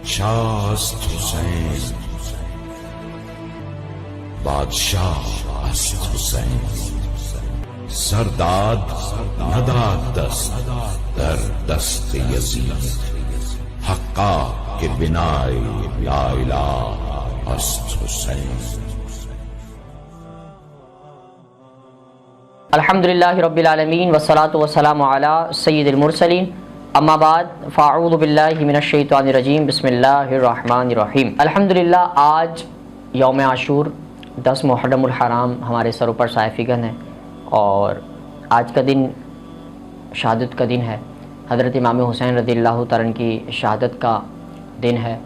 شاه است حسین، بادشاه است حسین. سرداد نداد دست در دست یزید، حقا که بنای لا اله است حسین. الحمدللہ رب العالمین والصلاة والسلام علی سید المرسلین، اما بعد فاعوذ باللہ من الشیطان الرجیم، بسم اللہ الرحمن الرحیم. الحمدللہ آج یوم عاشور 10 محرم الحرام ہمارے سروں پر صائفگن ہے، اور آج کا دن شہادت کا دن ہے. حضرت امام حسین رضی اللہ تعالیٰ عنہ کی شہادت کا دن ہے.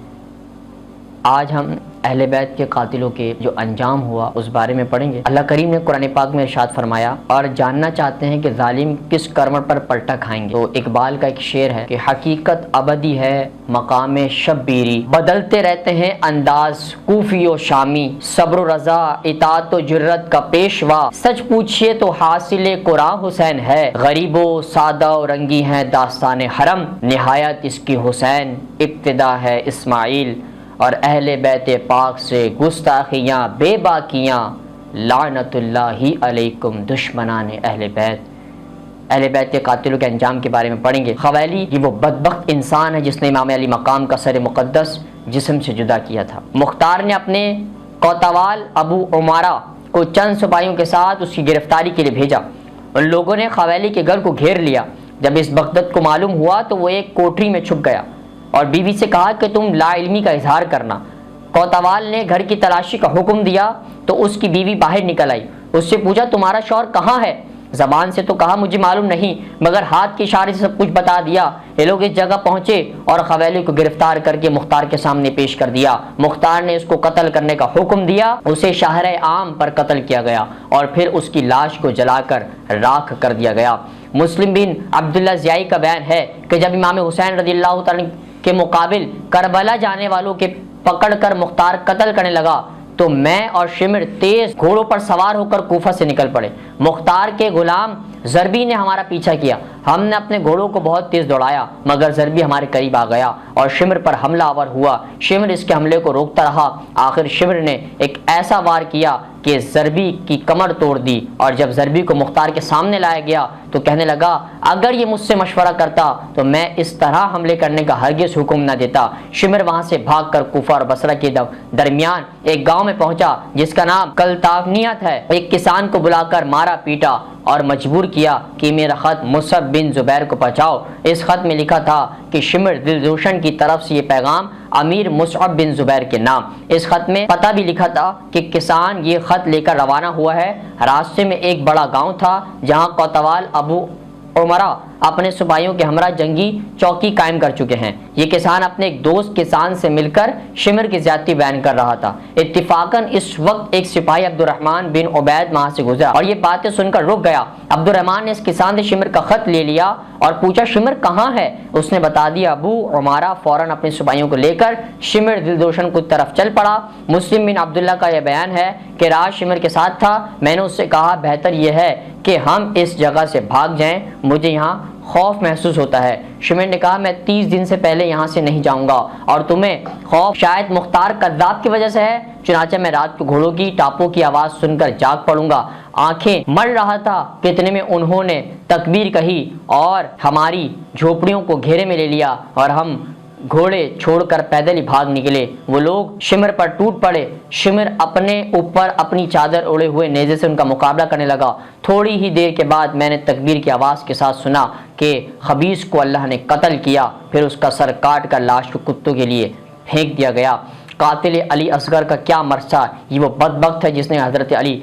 آج ہم اہل بیت کے قاتلوں کے جو انجام ہوا اس بارے میں پڑھیں گے. اللہ کریم نے قرآن پاک میں ارشاد فرمایا، اور جاننا چاہتے ہیں کہ ظالم کس کرمٹ پر پلٹا کھائیں گے. تو اقبال کا ایک شعر ہے کہ حقیقت ابدی ہے مقام شبیری، بدلتے رہتے ہیں انداز کوفی و شامی، صبر و رضا اطاعت و جرت کا پیشوا، سچ پوچھئے تو حاصل قرآن حسین ہے، غریب و سادہ و رنگی ہیں داستان حرم، نہایت اس کی حسین ابتدا ہے اسماعیل، اور اہل بیت پاک سے گستاخیاں بے باکیاں، لعنت اللہ علیکم دشمنان اہل بیت. اہل بیت کے قاتلوں کے انجام کے بارے میں پڑھیں گے. خویلی یہ وہ بدبخت انسان ہے جس نے امام علی مقام کا سر مقدس جسم سے جدا کیا تھا. مختار نے اپنے کوتوال ابو عمارہ کو چند سپاہیوں کے ساتھ اس کی گرفتاری کے لیے بھیجا. ان لوگوں نے خویلی کے گھر کو گھیر لیا. جب اس بغدت کو معلوم ہوا تو وہ ایک کوٹری میں چھپ گیا اور بیوی سے کہا کہ تم لا علمی کا اظہار کرنا. کوتوال نے گھر کی تلاشی کا حکم دیا تو اس کی بیوی باہر نکل آئی. اس سے پوچھا تمہارا شوہر کہاں ہے؟ زبان سے تو کہا مجھے معلوم نہیں، مگر ہاتھ کے اشارے سے سب کچھ بتا دیا. یہ لوگ اس جگہ پہنچے اور خویلی کو گرفتار کر کے مختار کے سامنے پیش کر دیا. مختار نے اس کو قتل کرنے کا حکم دیا. اسے شاہراہ عام پر قتل کیا گیا اور پھر اس کی لاش کو جلا کر راکھ کر دیا گیا. مسلم بن عبداللہ زیائی کا بیان ہے کہ جب امام حسین رضی اللہ تعالیٰ کے مقابل کربلا جانے والوں کے پکڑ کر مختار قتل کرنے لگا تو میں اور شمر تیز گھوڑوں پر سوار ہو کر کوفہ سے نکل پڑے. مختار کے غلام ضربی نے ہمارا پیچھا کیا. ہم نے اپنے گھوڑوں کو بہت تیز دوڑایا مگر ضربی ہمارے قریب آ گیا اور شمر پر حملہ آور ہوا. شمر اس کے حملے کو روکتا رہا. آخر شمر نے ایک ایسا وار کیا کہ ضربی کی کمر توڑ دی، اور جب ضربی کو مختار کے سامنے لایا گیا تو کہنے لگا اگر یہ مجھ سے مشورہ کرتا تو میں اس طرح حملے کرنے کا ہرگز حکم نہ دیتا. شمر وہاں سے بھاگ کر کوفہ اور بصرہ کے درمیان ایک گاؤں میں پہنچا جس کا نام کلتاونیت ہے. ایک کسان کو بلا کر مارا پیٹا اور مجبور کیا کہ میرا خط مصعب بن زبیر کو پہنچاؤ. اس خط میں لکھا تھا کہ شمر دلجوشن کی طرف سے یہ پیغام امیر مصعب بن زبیر کے نام. اس خط میں پتہ بھی لکھا تھا کہ کسان یہ خط لے کر روانہ ہوا ہے. راستے میں ایک بڑا گاؤں تھا جہاں کوتوال ابو عمرہ اپنے سپاہیوں کے ہمراہ جنگی چوکی قائم کر چکے ہیں. یہ کسان اپنے ایک دوست کسان سے مل کر شمر کی زیادتی بیان کر رہا تھا. اتفاقاً اس وقت ایک سپاہی عبد الرحمن بن عبید وہاں سے گزرا اور یہ باتیں سن کر رک گیا. عبد الرحمن نے اس کسان سے شمر کا خط لے لیا اور پوچھا شمر کہاں ہے؟ اس نے بتا دیا. ابو عمارہ فوراً اپنے سپاہیوں کو لے کر شمر دلدوشن کی طرف چل پڑا. مسلم بن عبداللہ کا یہ بیان ہے کہ راج شمر کے ساتھ تھا. میں نے اس سے کہا بہتر یہ ہے کہ ہم اس جگہ سے بھاگ جائیں، مجھے یہاں خوف محسوس ہوتا ہے. شمر نے کہا میں 30 دن سے پہلے یہاں سے نہیں جاؤں گا اور تمہیں خوف شاید مختار کذاب کی وجہ سے ہے. چنانچہ میں رات کو گھوڑوں کی ٹاپوں کی آواز سن کر جاگ پڑوں گا. آنکھیں مر رہا تھا کہ اتنے میں انہوں نے تکبیر کہی اور ہماری جھوپڑیوں کو گھیرے میں لے لیا اور ہم گھوڑے چھوڑ کر پیدل ہی بھاگ نکلے. وہ لوگ شمر پر ٹوٹ پڑے. شمر اپنے اوپر اپنی چادر اوڑے ہوئے نیزے سے ان کا مقابلہ کرنے لگا. تھوڑی ہی دیر کے بعد میں نے تکبیر کی آواز کے ساتھ سنا کہ خبیث کو اللہ نے قتل کیا. پھر اس کا سر کاٹ کر لاش کو کتوں کے لیے پھینک دیا گیا. قاتل علی اصغر کا کیا مرثا؟ یہ وہ بدبخت ہے جس نے حضرت علی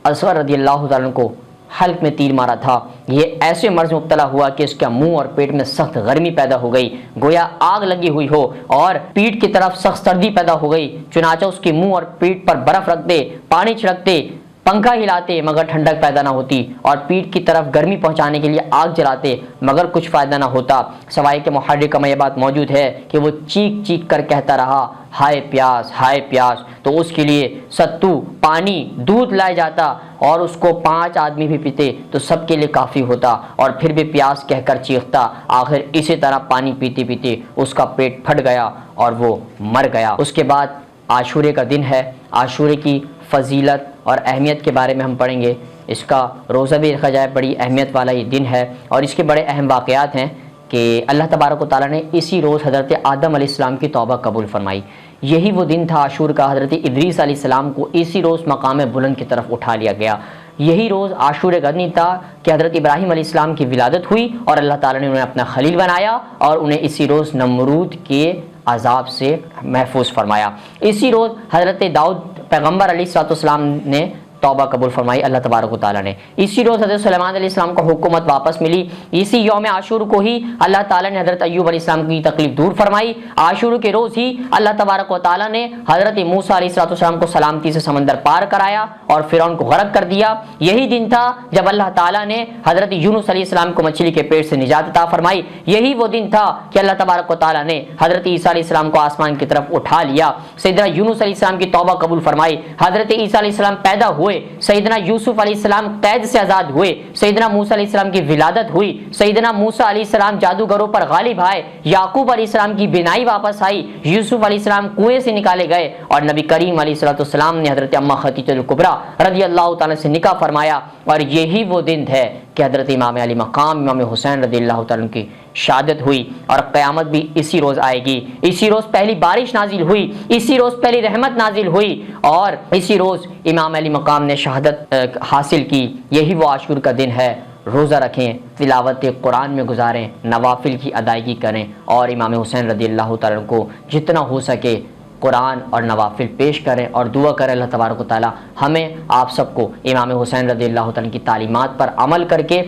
اصغر رضی اللہ تعالیٰ کو حلق میں تیر مارا تھا. یہ ایسے مرض میں مبتلا ہوا کہ اس کے منہ اور پیٹ میں سخت گرمی پیدا ہو گئی، گویا آگ لگی ہوئی ہو، اور پیٹ کی طرف سخت سردی پیدا ہو گئی. چنانچہ اس کے منہ اور پیٹ پر برف رکھ دے، پانی چھڑکتے پنکھا ہلاتے مگر ٹھنڈک پیدا نہ ہوتی، اور پیٹھ کی طرف گرمی پہنچانے کے لیے آگ جلاتے مگر کچھ فائدہ نہ ہوتا، سوائے کہ محرک میں یہ بات موجود ہے کہ وہ چیخ چیخ کر کہتا رہا ہائے پیاس ہائے پیاس، تو اس کے لیے ستو پانی دودھ لایا جاتا اور اس کو 5 آدمی بھی پیتے تو سب کے لیے کافی ہوتا، اور پھر بھی پیاس کہہ کر چیختا، آخر اسی طرح پانی پیتے پیتے اس کا پیٹ پھٹ گیا اور وہ مر گیا۔ اس کے بعد عاشورے کا دن ہے۔ عاشورے کی فضیلت اور اہمیت کے بارے میں ہم پڑھیں گے۔ اس کا روزہ بھی رکھا جائے، بڑی اہمیت والا یہ دن ہے، اور اس کے بڑے اہم واقعات ہیں کہ اللہ تبارک و تعالیٰ نے اسی روز حضرت آدم علیہ السلام کی توبہ قبول فرمائی۔ یہی وہ دن تھا عاشور کا، حضرت ادریس علیہ السلام کو اسی روز مقام بلند کی طرف اٹھا لیا گیا۔ یہی روز عاشورے کا دن تھا کہ حضرت ابراہیم علیہ السلام کی ولادت ہوئی اور اللہ تعالیٰ نے انہیں اپنا خلیل بنایا اور انہیں اسی روز نمرود کے عذاب سے محفوظ فرمایا۔ اسی روز حضرت داؤد پیغمبر علیہ السلام نے توبہ قبول فرمائی اللہ تبارک و تعالیٰ نے۔ اسی روز حضرت سلیمان علیہ السلام کو حکومت واپس ملی۔ اسی یوم عاشور کو ہی اللہ تعالیٰ نے حضرت ایوب علیہ السلام کی تکلیف دور فرمائی۔ عاشور کے روز ہی اللہ تبارک و تعالیٰ نے حضرت موسیٰ علیہ السلام کو سلامتی سے سمندر پار کرایا اور فرعون کو غرق کر دیا۔ یہی دن تھا جب اللہ تعالیٰ نے حضرت یونس علیہ السلام کو مچھلی کے پیٹ سے نجات عطا فرمائی۔ یہی وہ دن تھا کہ اللہ تبارک و تعالیٰ نے حضرت عیسیٰ علیہ السلام کو آسمان کی طرف اٹھا لیا، سیدنا یونس علیہ السلام کی توبہ قبول فرمائی، حضرت عیسیٰ علیہ السلام پیدا ہوئے، سیدنا یوسف علیہ السلام قید سے آزاد ہوئے، سیدنا موسیٰ علیہ السلام کی ولادت ہوئی، سیدنا موسیٰ علیہ السلام جادوگروں پر غالب آئے، یعقوب علیہ السلام کی بینائی واپس آئی، یوسف علیہ السلام کنویں سے نکالے گئے، اور نبی کریم علیہ السلام نے حضرت اماں خدیجہ الکبریٰ رضی اللہ تعالیٰ سے نکاح فرمایا۔ اور یہی وہ دن ہے کہ حضرت امام علی مقام امام حسین رضی اللہ تعالیٰ کی شہادت ہوئی، اور قیامت بھی اسی روز آئے گی۔ اسی روز پہلی بارش نازل ہوئی، اسی روز پہلی رحمت نازل ہوئی، اور اسی روز امام علی مقام نے شہادت حاصل کی۔ یہی وہ عاشور کا دن ہے۔ روزہ رکھیں، تلاوت قرآن میں گزاریں، نوافل کی ادائیگی کریں، اور امام حسین رضی اللہ تعالیٰ کو جتنا ہو سکے قرآن اور نوافل پیش کریں، اور دعا کریں اللہ تبارک و تعالیٰ ہمیں آپ سب کو امام حسین رضی اللہ تعالیٰ کی تعلیمات پر عمل کر کے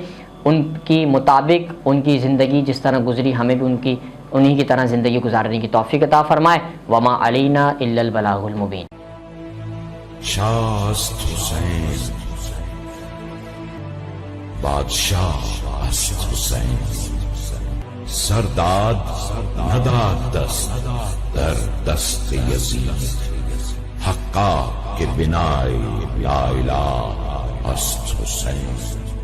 ان کی مطابق ان کی زندگی جس طرح گزری ہمیں بھی انہی کی طرح زندگی گزارنے کی توفیق عطا فرمائے۔ وما علینا الا البلاغ المبین۔ شاست حسین بادشاہ است حسین، سرداد نداد دست در دست یزید، حقا کہ بنائے لا الہ است حسین۔